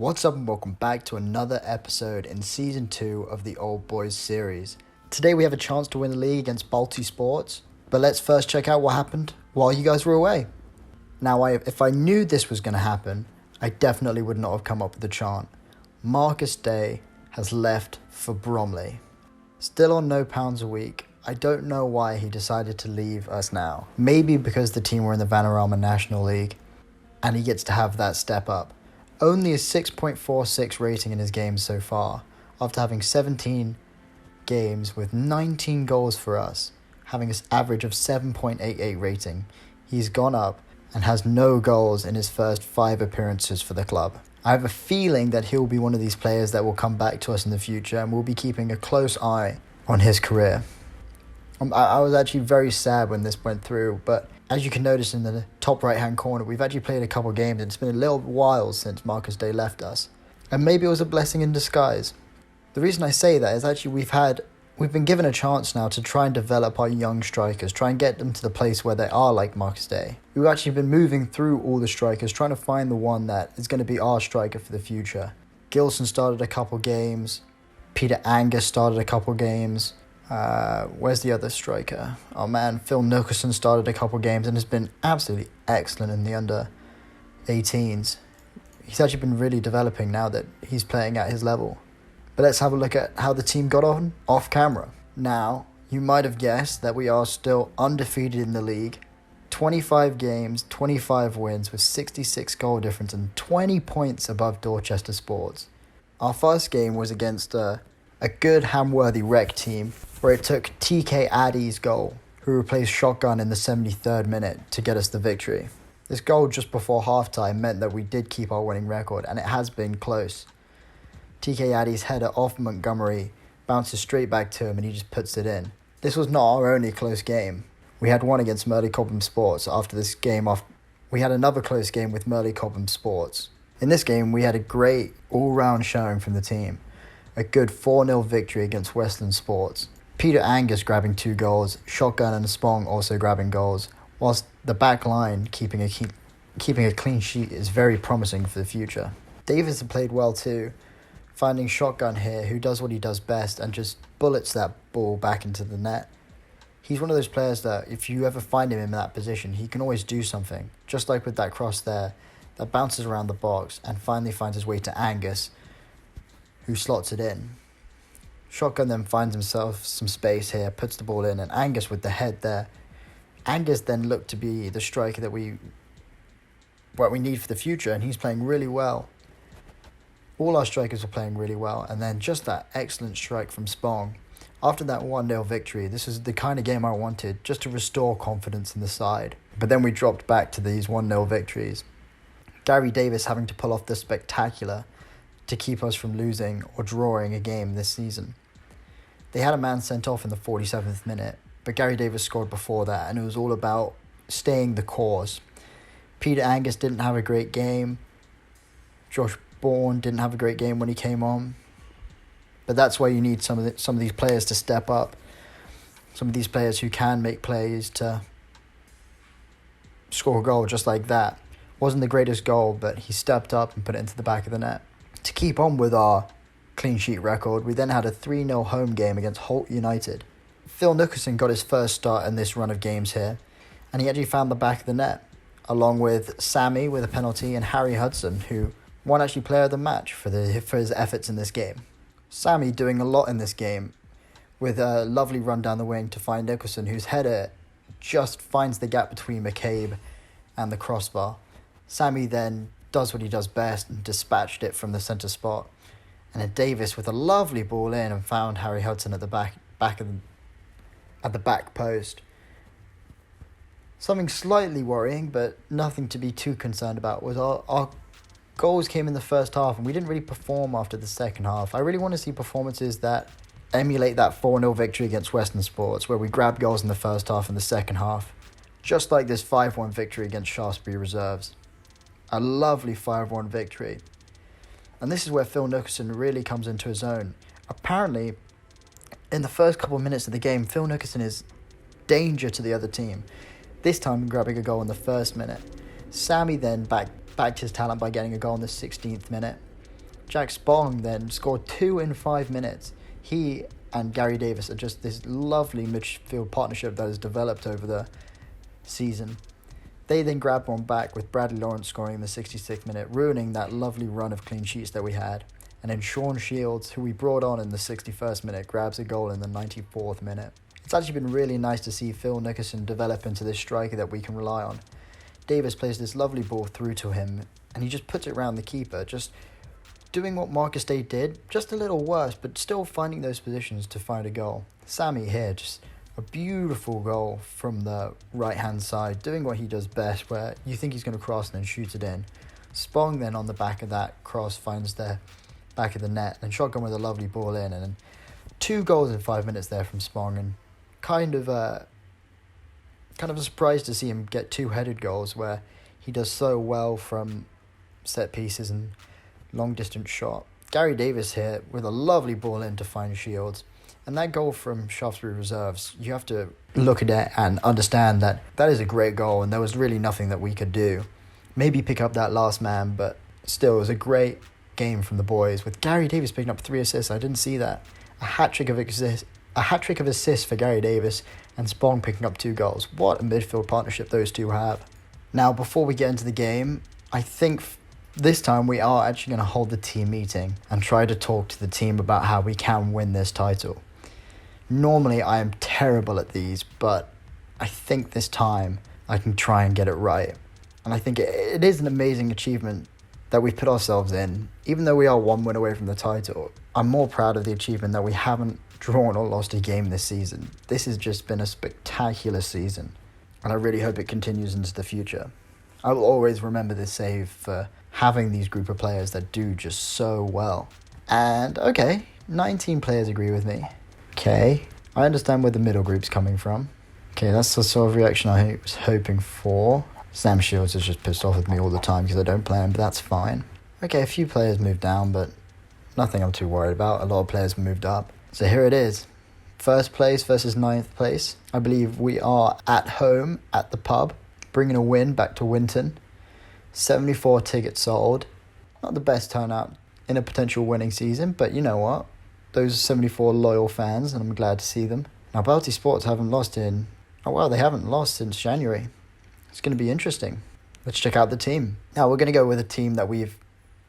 What's up and welcome back to another episode in Season 2 of the Old Boys series. Today we have a chance to win the league against Balti Sports, but let's first check out what happened while you guys were away. Now, if I knew this was going to happen, I definitely would not have come up with the chant. Marcus Day has left for Bromley. Still on £no a week. I don't know why he decided to leave us now. Maybe because the team were in the Vanarama National League and he gets to have that step up. Only a 6.46 rating in his games so far, after having 17 games with 19 goals for us, having an average of 7.88 rating. He's gone up and has no goals in his first 5 appearances for the club. I have a feeling that he'll be one of these players that will come back to us in the future, and we'll be keeping a close eye on his career. I was actually very sad when this went through, but as you can notice in the top right hand corner, we've actually played a couple of games and it's been a little while since Marcus Day left us. And maybe it was a blessing in disguise. The reason I say that is actually we've been given a chance now to try and develop our young strikers, try and get them to the place where they are like Marcus Day. We've actually been moving through all the strikers, trying to find the one that is going to be our striker for the future. Gilson started a couple games. Peter Angus started a couple games. Where's the other striker? Oh man, Phil Nicholson started a couple games and has been absolutely excellent in the under 18s. He's actually been really developing now that he's playing at his level. But let's have a look at how the team got on off camera. Now, you might have guessed that we are still undefeated in the league. 25 games, 25 wins with 66 goal difference and 20 points above Dorchester Sports. Our first game was against a good Hamworthy Rec team, where it took TK Addy's goal, who replaced Shotgun in the 73rd minute, to get us the victory. This goal just before halftime meant that we did keep our winning record, and it has been close. TK Addy's header off Montgomery bounces straight back to him and he just puts it in. This was not our only close game. We had one against Merley Cobham Sports. After this game off, we had another close game with Merley Cobham Sports. In this game, we had a great all-round showing from the team. A good 4-0 victory against Westland Sports. Peter Angus grabbing 2 goals, Shotgun and Spong also grabbing goals, whilst the back line keeping a clean sheet is very promising for the future. Davis had played well too, finding Shotgun here, who does what he does best and just bullets that ball back into the net. He's one of those players that if you ever find him in that position, he can always do something, just like with that cross there, that bounces around the box and finally finds his way to Angus, who slots it in. Shotgun then finds himself some space here, puts the ball in, and Angus with the head there. Angus then looked to be the striker that we need for the future, and he's playing really well. All our strikers are playing really well, and then just that excellent strike from Spong. After that 1-0 victory, this is the kind of game I wanted, just to restore confidence in the side. But then we dropped back to these 1-0 victories. Gary Davis having to pull off the spectacular to keep us from losing or drawing a game this season. They had a man sent off in the 47th minute, but Gary Davis scored before that, and it was all about staying the course. Peter Angus didn't have a great game. Josh Bourne didn't have a great game when he came on. But that's why you need some of these players to step up. Some of these players who can make plays to score a goal just like that. Wasn't the greatest goal, but he stepped up and put it into the back of the net. To keep on with our clean sheet record, we then had a 3-0 home game against Holt United. Phil Nicholson got his first start in this run of games here, and he actually found the back of the net, along with Sammy with a penalty and Harry Hudson, who won actually player of the match for his efforts in this game. Sammy doing a lot in this game, with a lovely run down the wing to find Nicholson, whose header just finds the gap between McCabe and the crossbar. Sammy then does what he does best and dispatched it from the centre spot. And then Davis with a lovely ball in and found Harry Hudson at the back post. Something slightly worrying, but nothing to be too concerned about, was our goals came in the first half and we didn't really perform after the second half. I really want to see performances that emulate that 4-0 victory against Western Sports, where we grabbed goals in the first half and the second half. Just like this 5-1 victory against Shaftesbury Reserves. A lovely 5-1 victory. And this is where Phil Nicholson really comes into his own. Apparently, in the first couple of minutes of the game, Phil Nicholson is danger to the other team. This time grabbing a goal in the first minute. Sammy then backed his talent by getting a goal in the 16th minute. Jack Spong then scored 2 in 5 minutes. He and Gary Davis are just this lovely midfield partnership that has developed over the season. They then grabbed one back with Bradley Lawrence scoring in the 66th minute, ruining that lovely run of clean sheets that we had. And then Sean Shields, who we brought on in the 61st minute, grabs a goal in the 94th minute. It's actually been really nice to see Phil Nicholson develop into this striker that we can rely on. Davis plays this lovely ball through to him, and he just puts it around the keeper, just doing what Marcus Day did, just a little worse, but still finding those positions to find a goal. Sammy here, just a beautiful goal from the right-hand side, doing what he does best, where you think he's going to cross and then shoot it in. Spong then on the back of that cross finds the back of the net, and Shotgun with a lovely ball in, and then 2 goals in 5 minutes there from Spong, and kind of a surprise to see him get 2 headed goals where he does so well from set pieces and long distance shot. Gary Davis here with a lovely ball in to find Shields. And that goal from Shaftesbury Reserves, you have to look at it and understand that that is a great goal and there was really nothing that we could do. Maybe pick up that last man, but still it was a great game from the boys with Gary Davis picking up 3 assists. I didn't see that. A hat-trick of assists for Gary Davis and Spong picking up 2 goals. What a midfield partnership those two have. Now, before we get into the game, I think this time we are actually going to hold the team meeting and try to talk to the team about how we can win this title. Normally I am terrible at these, but I think this time I can try and get it right. And I think it is an amazing achievement that we've put ourselves in. Even though we are 1 win away from the title, I'm more proud of the achievement that we haven't drawn or lost a game this season. This has just been a spectacular season, and I really hope it continues into the future. I will always remember this save for having these group of players that do just so well. And okay, 19 players agree with me. Okay, I understand where the middle group's coming from. Okay, that's the sort of reaction I was hoping for. Sam Shields is just pissed off with me all the time because I don't play him, but that's fine. Okay, a few players moved down, but nothing I'm too worried about. A lot of players moved up. So here it is. 1st place versus 9th place. I believe we are at home at the pub, bringing a win back to Winton. 74 tickets sold. Not the best turnout in a potential winning season, but you know what? Those 74 loyal fans, and I'm glad to see them. Now, Balti Sports haven't lost they haven't lost since January. It's going to be interesting. Let's check out the team. Now, we're going to go with a team that we've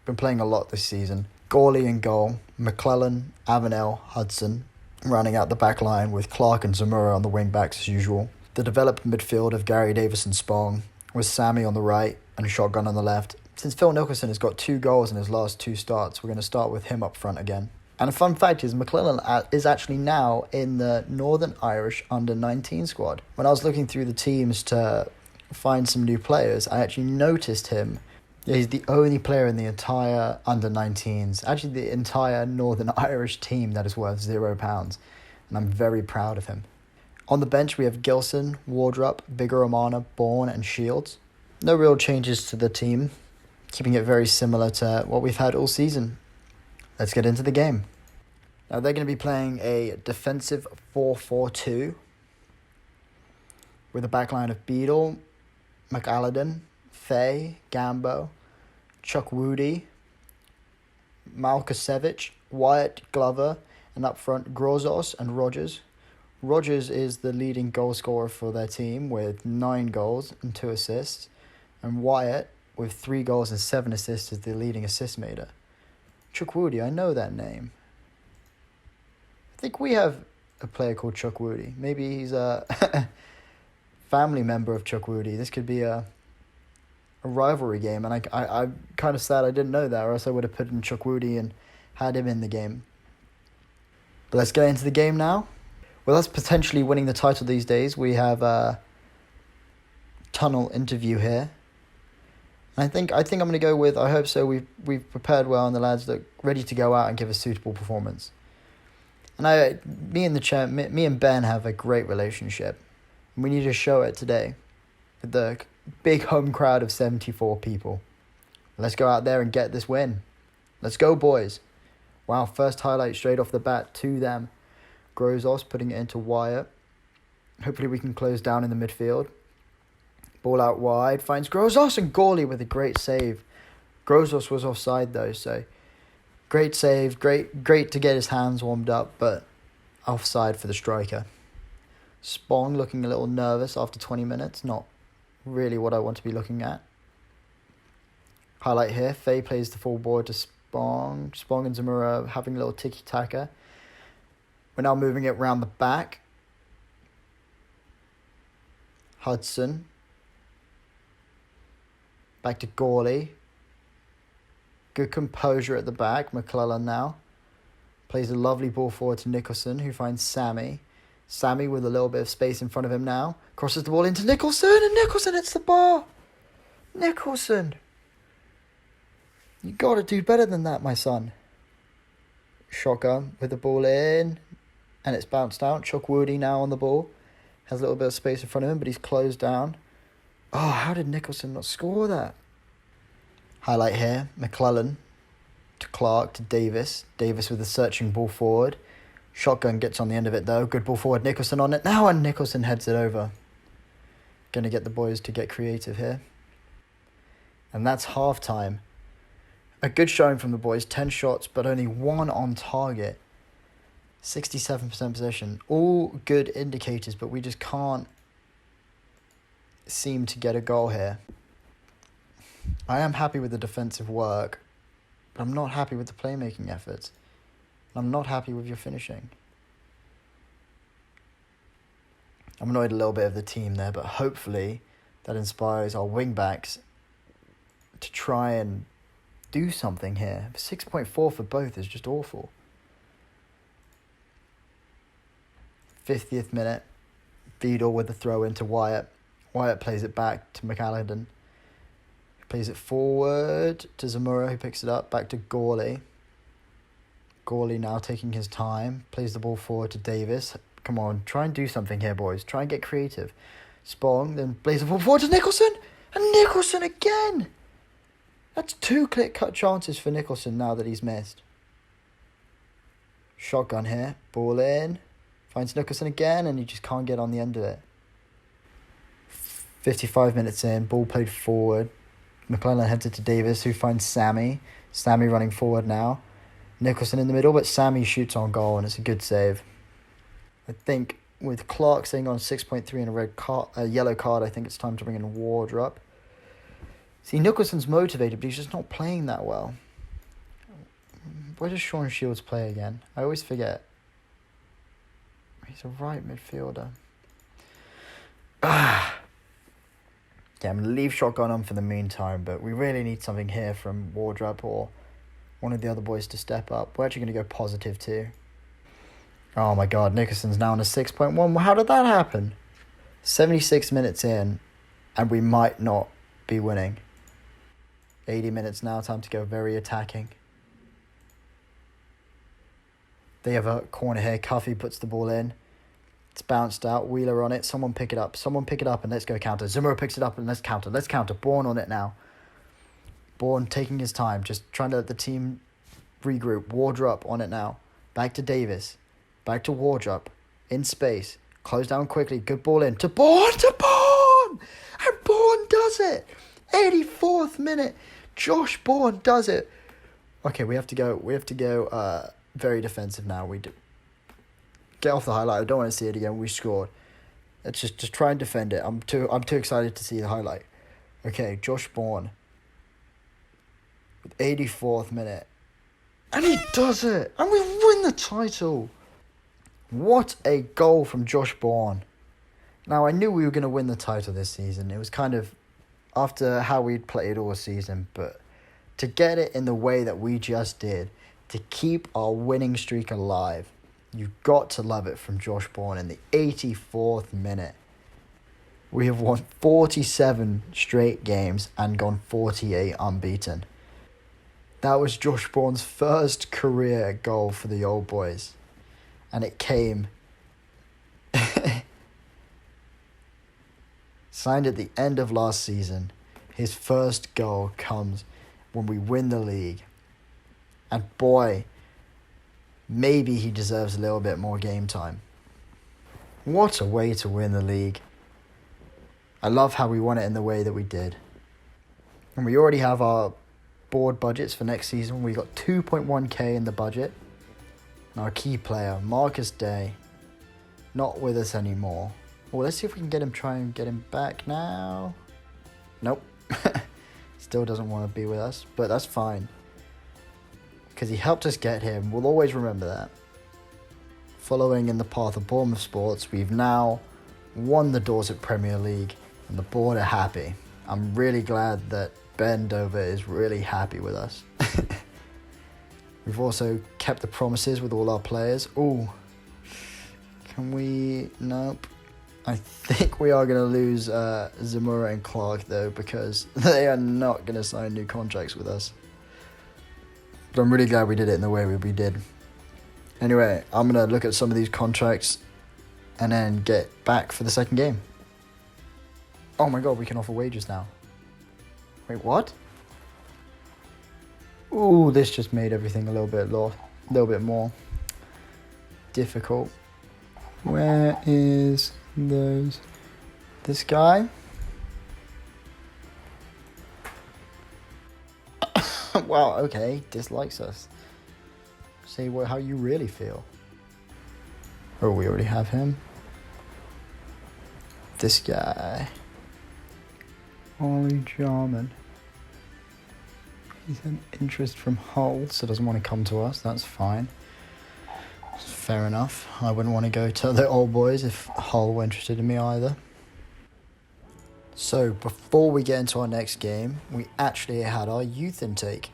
been playing a lot this season. Gawley in goal, McClellan, Avenel, Hudson, running out the back line with Clark and Zamora on the wing backs as usual. The developed midfield of Gary Davis and Spong, with Sammy on the right and Shotgun on the left. Since Phil Nicholson has got 2 goals in his last 2 starts, we're going to start with him up front again. And a fun fact is McClellan is actually now in the Northern Irish under-19 squad. When I was looking through the teams to find some new players, I actually noticed him. He's the only player in the entire under-19s, actually the entire Northern Irish team that is worth £0. And I'm very proud of him. On the bench, we have Gilson, Wardrop, Bigger-Romana, Bourne and Shields. No real changes to the team, keeping it very similar to what we've had all season. Let's get into the game. Now they're going to be playing a defensive 4-4-2 with a backline of Beadle, McAlladon, Fay, Gambo, Chuck Woody, Malkusevich, Wyatt, Glover, and up front Grozos and Rogers. Rogers is the leading goal scorer for their team with 9 goals and 2 assists, and Wyatt with 3 goals and 7 assists is the leading assist maker. Chuck Woody, I know that name. I think we have a player called Chuck Woody. Maybe he's a family member of Chuck Woody. This could be a rivalry game, and I'm kind of sad I didn't know that, or else I would have put in Chuck Woody and had him in the game. But let's get into the game now. With us potentially winning the title these days, we have a tunnel interview here. And I think I'm going to go with, I hope so, we've prepared well and the lads look ready to go out and give a suitable performance. And me and Ben have a great relationship. And we need to show it today with the big home crowd of 74 people. Let's go out there and get this win. Let's go, boys. Wow, first highlight straight off the bat to them. Grozos putting it into Wyatt. Hopefully we can close down in the midfield. Ball out wide, finds Grozos and Gawley with a great save. Grozos was offside though, so Great save, great to get his hands warmed up, but offside for the striker. Spong looking a little nervous after 20 minutes, not really what I want to be looking at. Highlight here, Faye plays the full board to Spong. Spong and Zamora having a little tiki-taka. We're now moving it round the back. Hudson. Back to Gawley. Good composure at the back. McClellan now. Plays a lovely ball forward to Nicholson, who finds Sammy. Sammy with a little bit of space in front of him now. Crosses the ball into Nicholson, and Nicholson hits the bar. Nicholson. You got to do better than that, my son. Shotgun with the ball in, and it's bounced out. Chukwudi now on the ball. Has a little bit of space in front of him, but he's closed down. Oh, how did Nicholson not score that? Highlight here, McClellan to Clark to Davis. Davis with a searching ball forward. Shotgun gets on the end of it though. Good ball forward, Nicholson on it now, and Nicholson heads it over. Going to get the boys to get creative here. And that's half-time. A good showing from the boys, 10 shots, but only 1 on target. 67% possession. All good indicators, but we just can't seem to get a goal here. I am happy with the defensive work, but I'm not happy with the playmaking efforts. I'm not happy with your finishing. I'm annoyed a little bit of the team there, but hopefully that inspires our wing-backs to try and do something here. 6.4 for both is just awful. 50th minute. Vidal with the throw into Wyatt. Wyatt plays it back to McAlligan. Plays it forward to Zamora, who picks it up. Back to Gawley. Gawley now taking his time. Plays the ball forward to Davis. Come on, try and do something here, boys. Try and get creative. Spong then plays the ball forward to Nicholson. And Nicholson again! That's 2 clear-cut chances for Nicholson now that he's missed. Shotgun here. Ball in. Finds Nicholson again, and he just can't get on the end of it. 55 minutes in. Ball played forward. McClellan heads it to Davis, who finds Sammy. Sammy running forward now. Nicholson in the middle, but Sammy shoots on goal, and it's a good save. I think with Clark staying on 6.3 and a yellow card, I think it's time to bring in Wardrop. See, Nicholson's motivated, but he's just not playing that well. Where does Sean Shields play again? I always forget. He's a right midfielder. Yeah, I'm going to leave Shotgun on for the meantime, but we really need something here from Wardrop or one of the other boys to step up. We're actually going to go positive too. Oh my god, Nicholson's now on a 6.1. Well, how did that happen? 76 minutes in, and we might not be winning. 80 minutes now, time to go very attacking. They have a corner here. Cuffy puts the ball in. It's bounced out. Wheeler on it. Someone pick it up. And let's go counter. Zimmer picks it up and let's counter. Bourne on it now. Bourne taking his time. Just trying to let the team regroup. Wardrop on it now. Back to Davis. Back to Wardrop. In space. Close down quickly. Good ball in. To Bourne! And Bourne does it! 84th minute. Josh Bourne does it. Okay, we have to go very defensive now. We do. Get off the highlight. I don't want to see it again. We scored. Let's just try and defend it. I'm too excited to see the highlight. Okay, Josh Bourne. With 84th minute. And he does it. And we win the title. What a goal from Josh Bourne. Now, I knew we were going to win the title this season. It was kind of after how we'd played all season. But to get it in the way that we just did, to keep our winning streak alive, you've got to love it from Josh Bourne in the 84th minute. We have won 47 straight games and gone 48 unbeaten. That was Josh Bourne's first career goal for the Old Boys. And it came signed at the end of last season. His first goal comes when we win the league. And boy, maybe he deserves a little bit more game time. What a way to win the league. I love how we won it in the way that we did. And we already have our board budgets for next season. We got 2.1k in the budget. And our key player, Marcus Day, not with us anymore. Well, let's see if we can try and get him back now. Nope. Still doesn't want to be with us, but that's fine. Because he helped us get here, and we'll always remember that. Following in the path of Bournemouth Sports, we've now won the Dorset Premier League, and the board are happy. I'm really glad that Ben Dover is really happy with us. We've also kept the promises with all our players. Ooh. Can we... Nope. I think we are going to lose Zamora and Clark, though, because they are not going to sign new contracts with us. But I'm really glad we did it in the way we did. Anyway, I'm going to look at some of these contracts and then get back for the second game. Oh my god, we can offer wages now. Wait, what? Ooh, this just made everything a little bit more difficult. Where is this guy? Wow, okay, dislikes us. Say how you really feel. Oh, we already have him. This guy. Ollie Jarman. He's an interest from Hull, so doesn't want to come to us. That's fine. Fair enough. I wouldn't want to go to the old boys if Hull were interested in me either. So, before we get into our next game, we actually had our youth intake.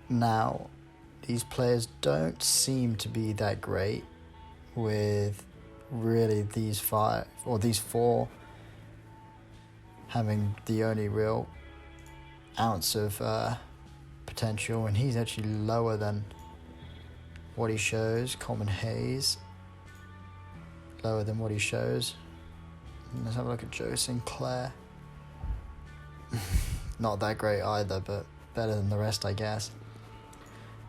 Now, these players don't seem to be that great with really these four having the only real ounce of potential, and he's actually lower than what he shows. Coleman Hayes, lower than what he shows. Let's have a look at Joe Sinclair. Not that great either, but better than the rest, I guess.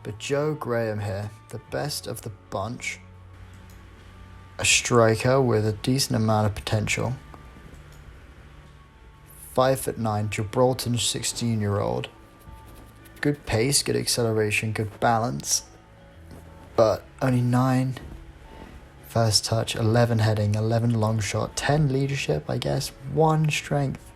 But Joe Graham here, the best of the bunch. A striker with a decent amount of potential. 5'9", Gibraltar 16-year-old. Good pace, good acceleration, good balance. But only 9 first touch, 11 heading, 11 long shot, 10 leadership, I guess, 1 strength.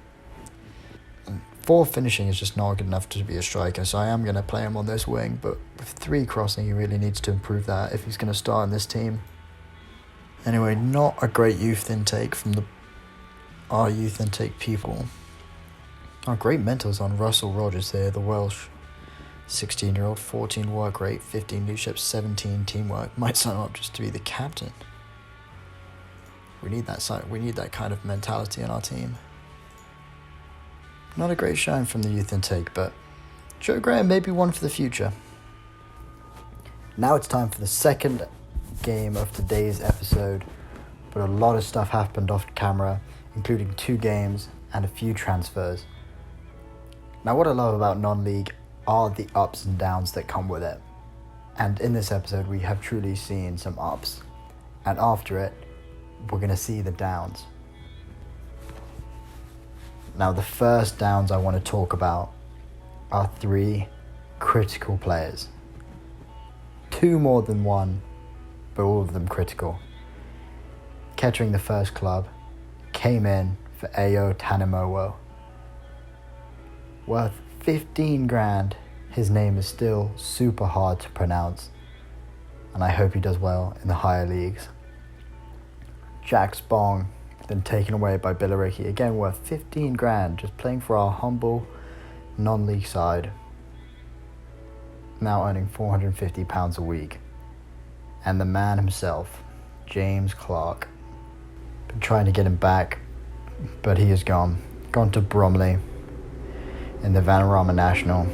And 4 finishing is just not good enough to be a striker, so I am going to play him on this wing, but with 3 crossing, he really needs to improve that if he's going to start in this team. Anyway, not a great youth intake from our youth intake people. Oh, great mentals on Russell Rogers there, the Welsh 16-year-old, 14 work rate, 15 leadership, 17 teamwork. Might sign up just to be the captain. We need that kind of mentality in our team. Not a great showing from the youth intake, but Joe Graham may be one for the future. Now it's time for the second game of today's episode, but a lot of stuff happened off camera, including 2 games and a few transfers. Now, what I love about non-league are the ups and downs that come with it. And in this episode, we have truly seen some ups. And after it, we're going to see the downs. Now, the first downs I want to talk about are 3 critical players. 2 more than 1, but all of them critical. Kettering the first club came in for Ayo Tanimowo. Worth 15 grand. His name is still super hard to pronounce, and I hope he does well in the higher leagues. Jack Spong, then taken away by Billericay, again worth 15 grand, just playing for our humble non-league side. Now earning £450 a week. And the man himself, James Clark. Been trying to get him back, but he is gone. Gone to Bromley in the Vanarama National.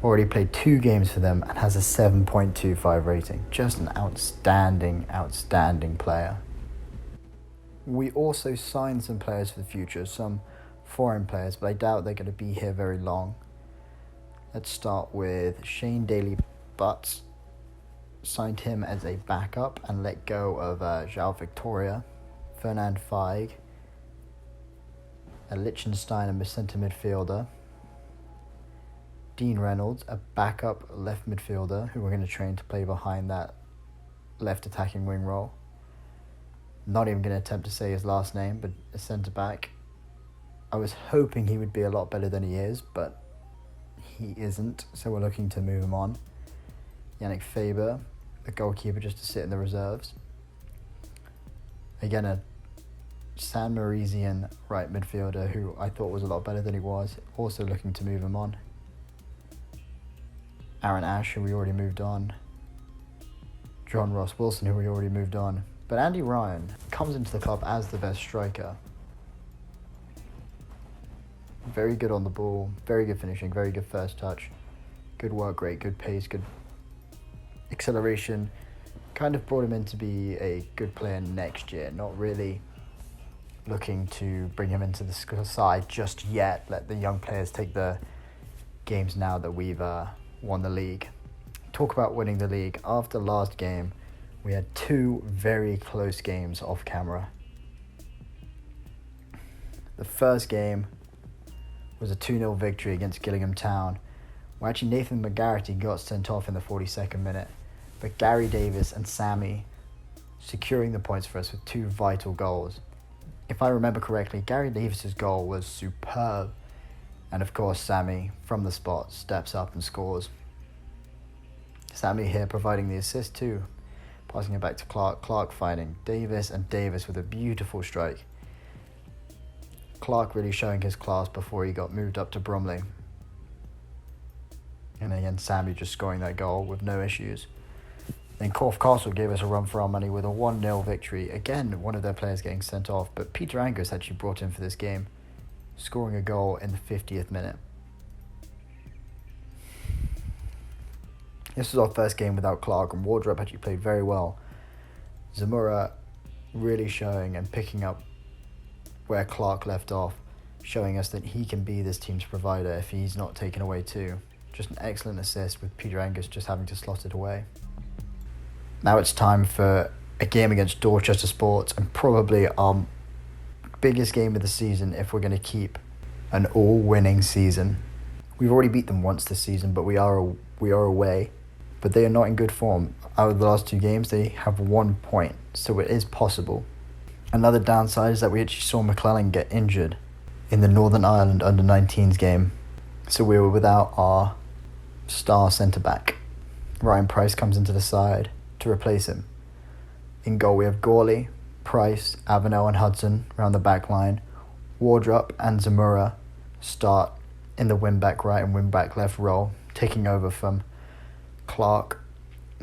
Already played 2 games for them and has a 7.25 rating. Just an outstanding player. We also signed some players for the future, some foreign players, but I doubt they're going to be here very long. Let's start with Shane Daly-Butts. Signed him as a backup and let go of João Victoria, Fernand Feig, a Liechtenstein and centre midfielder. Dean Reynolds, a backup left midfielder who we're going to train to play behind that left attacking wing role. Not even going to attempt to say his last name, but a centre-back. I was hoping he would be a lot better than he is, but he isn't, so we're looking to move him on. Yannick Faber, the goalkeeper, just to sit in the reserves. Again, a San Marisian right midfielder who I thought was a lot better than he was, also looking to move him on. Aaron Ash, who we already moved on. John Ross Wilson, who we already moved on. But Andy Ryan comes into the club as the best striker. Very good on the ball, very good finishing, very good first touch. Good work rate, good pace, good acceleration. Kind of brought him in to be a good player next year, not really looking to bring him into the side just yet. Let the young players take the games now that we've won the league. Talk about winning the league. After last game, we had 2 very close games off camera. The first game was a 2-0 victory against Gillingham Town, where actually Nathan McGarity got sent off in the 42nd minute, but Gary Davis and Sammy securing the points for us with 2 vital goals. If I remember correctly, Gary Davis's goal was superb, and of course Sammy, from the spot, steps up and scores. Sammy here providing the assist too, passing it back to Clark, Clark finding Davis, and Davis with a beautiful strike. Clark really showing his class before he got moved up to Bromley. And again, Sammy just scoring that goal with no issues. Then Corfe Castle gave us a run for our money with a 1-0 victory. Again, one of their players getting sent off, but Peter Angus actually brought in for this game, scoring a goal in the 50th minute. This was our first game without Clark, and Wardrop actually played very well. Zamora really showing and picking up where Clark left off, showing us that he can be this team's provider if he's not taken away too. Just an excellent assist with Peter Angus just having to slot it away. Now it's time for a game against Dorchester Sports, and probably our biggest game of the season if we're going to keep an all-winning season. We've already beat them once this season, but we are away. But they are not in good form. Out of the last 2 games, they have 1 point, so it is possible. Another downside is that we actually saw McClellan get injured in the Northern Ireland under-19s game, so we were without our star centre-back. Ryan Price comes into the side to replace him. In goal we have Gawley, Price, Avenel and Hudson around the back line. Wardrop and Zamora start in the wing-back right and wing-back left role, taking over from Clark.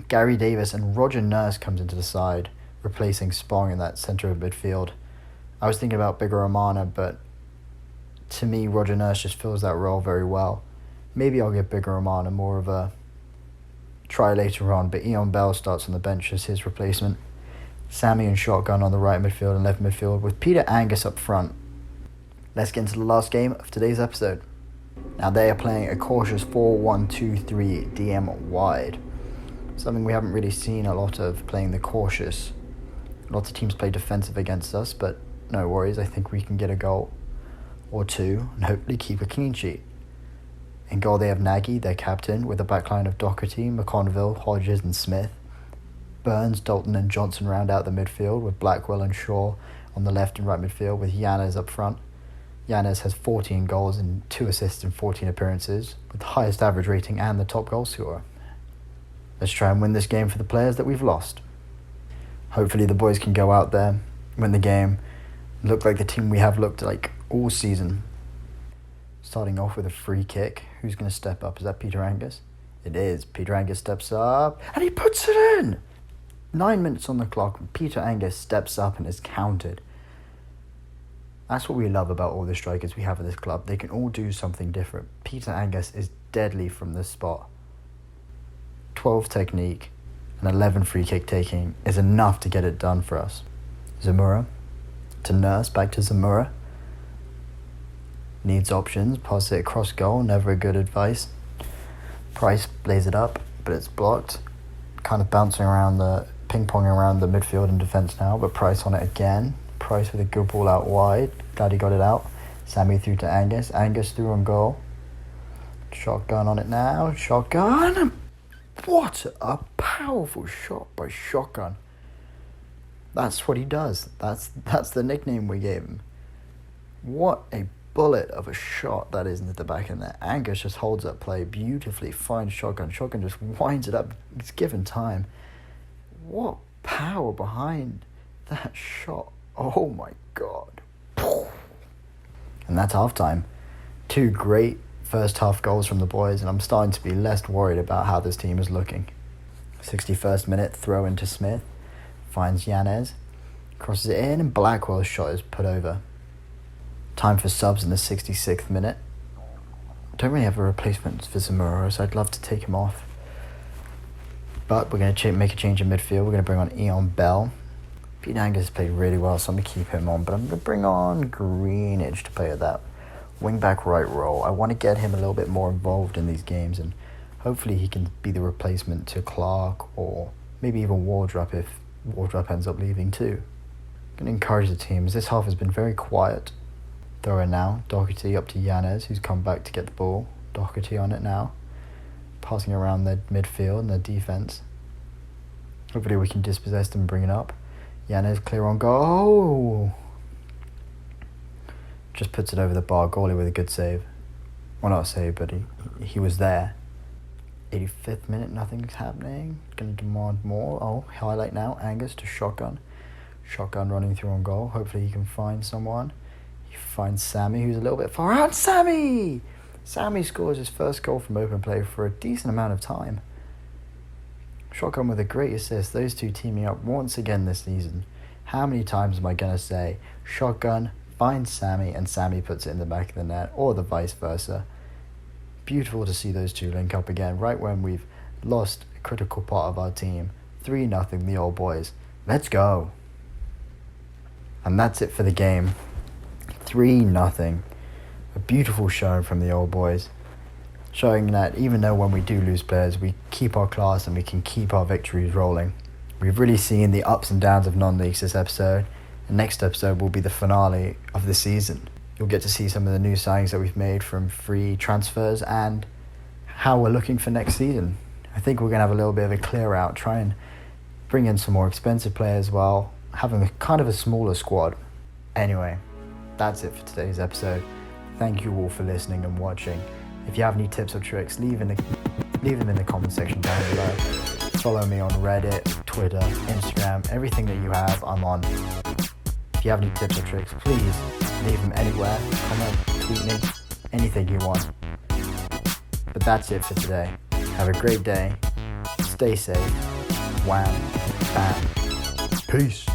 Gary Davis and Roger Nurse comes into the side, replacing Spong in that centre of midfield. I was thinking about Bigger Romana, but to me Roger Nurse just fills that role very well. Maybe I'll give Bigger Romana more of a try later on, but Eon Bell starts on the bench as his replacement. Sammy and Shotgun on the right midfield and left midfield, with Peter Angus up front. Let's get into the last game of today's episode. Now they are playing a cautious 4-1-2-3 DM wide. Something we haven't really seen a lot of, playing the cautious. Lots of teams play defensive against us, but no worries, I think we can get a goal or 2 and hopefully keep a clean sheet. In goal they have Nagy, their captain, with a backline of Doherty, McConville, Hodges and Smith. Burns, Dalton and Johnson round out the midfield, with Blackwell and Shaw on the left and right midfield, with Yanez up front. Yanez has 14 goals and 2 assists in 14 appearances, with the highest average rating and the top goal scorer. Let's try and win this game for the players that we've lost. Hopefully the boys can go out there, win the game, look like the team we have looked like all season. Starting off with a free kick. Who's going to step up? Is that Peter Angus? It is. Peter Angus steps up and he puts it in! 9 minutes on the clock and Peter Angus steps up and is counted. That's what we love about all the strikers we have at this club. They can all do something different. Peter Angus is deadly from this spot. 12 technique and 11 free kick taking is enough to get it done for us. Zamora to Nurse, back to Zamora. Needs options, pass it across goal, never a good advice. Price plays it up, but it's blocked. Kind of bouncing around ping-ponging around the midfield and defence now, but Price on it again. Price with a good ball out wide. Glad he got it out. Sammy through to Angus. Angus through on goal. Shotgun on it now. Shotgun. What a powerful shot by Shotgun. That's what he does. That's the nickname we gave him. What a bullet of a shot that is into the back of the net. Angus just holds up play beautifully. Finds Shotgun. Shotgun just winds it up. He's given time. What power behind that shot. Oh my God. And that's halftime. 2 great first half goals from the boys, and I'm starting to be less worried about how this team is looking. 61st minute, throw into Smith. Finds Yanez. Crosses it in, and Blackwell's shot is put over. Time for subs in the 66th minute. Don't really have a replacement for Zamora, so I'd love to take him off. But we're going to make a change in midfield. We're going to bring on Eon Bell. Pete Angus played really well, so I'm going to keep him on. But I'm going to bring on Greenidge to play at that wing-back right role. I want to get him a little bit more involved in these games, and hopefully he can be the replacement to Clark, or maybe even Wardrop if Wardrop ends up leaving too. I'm going to encourage the team, as this half has been very quiet. Throw in now. Doherty up to Yanez, who's come back to get the ball. Doherty on it now. Passing around their midfield and their defence. Hopefully we can dispossess them and bring it up. Yanez clear on goal. Just puts it over the bar. Goalie with a good save. Well, not a save, but he was there. 85th minute, nothing's happening. Going to demand more. Oh, highlight now. Angus to Shotgun. Shotgun running through on goal. Hopefully he can find someone. He finds Sammy, who's a little bit far out. Sammy! Sammy scores his first goal from open play for a decent amount of time. Shotgun with a great assist. Those two teaming up once again this season. How many times am I going to say Shotgun finds Sammy and Sammy puts it in the back of the net, or the vice versa? Beautiful to see those two link up again right when we've lost a critical part of our team. 3-0 the old boys. Let's go. And that's it for the game. 3-0. A beautiful show from the old boys, showing that even though when we do lose players, we keep our class and we can keep our victories rolling. We've really seen the ups and downs of non-leagues this episode. The next episode will be the finale of the season. You'll get to see some of the new signings that we've made from free transfers and how we're looking for next season. I think we're going to have a little bit of a clear out, try and bring in some more expensive players while having kind of a smaller squad. Anyway, that's it for today's episode. Thank you all for listening and watching. If you have any tips or tricks, leave them in the comment section down below. Follow me on Reddit, Twitter, Instagram, everything that you have, I'm on. If you have any tips or tricks, please leave them anywhere. Comment, tweet me, anything you want. But that's it for today. Have a great day. Stay safe. Wham. Bam. Peace.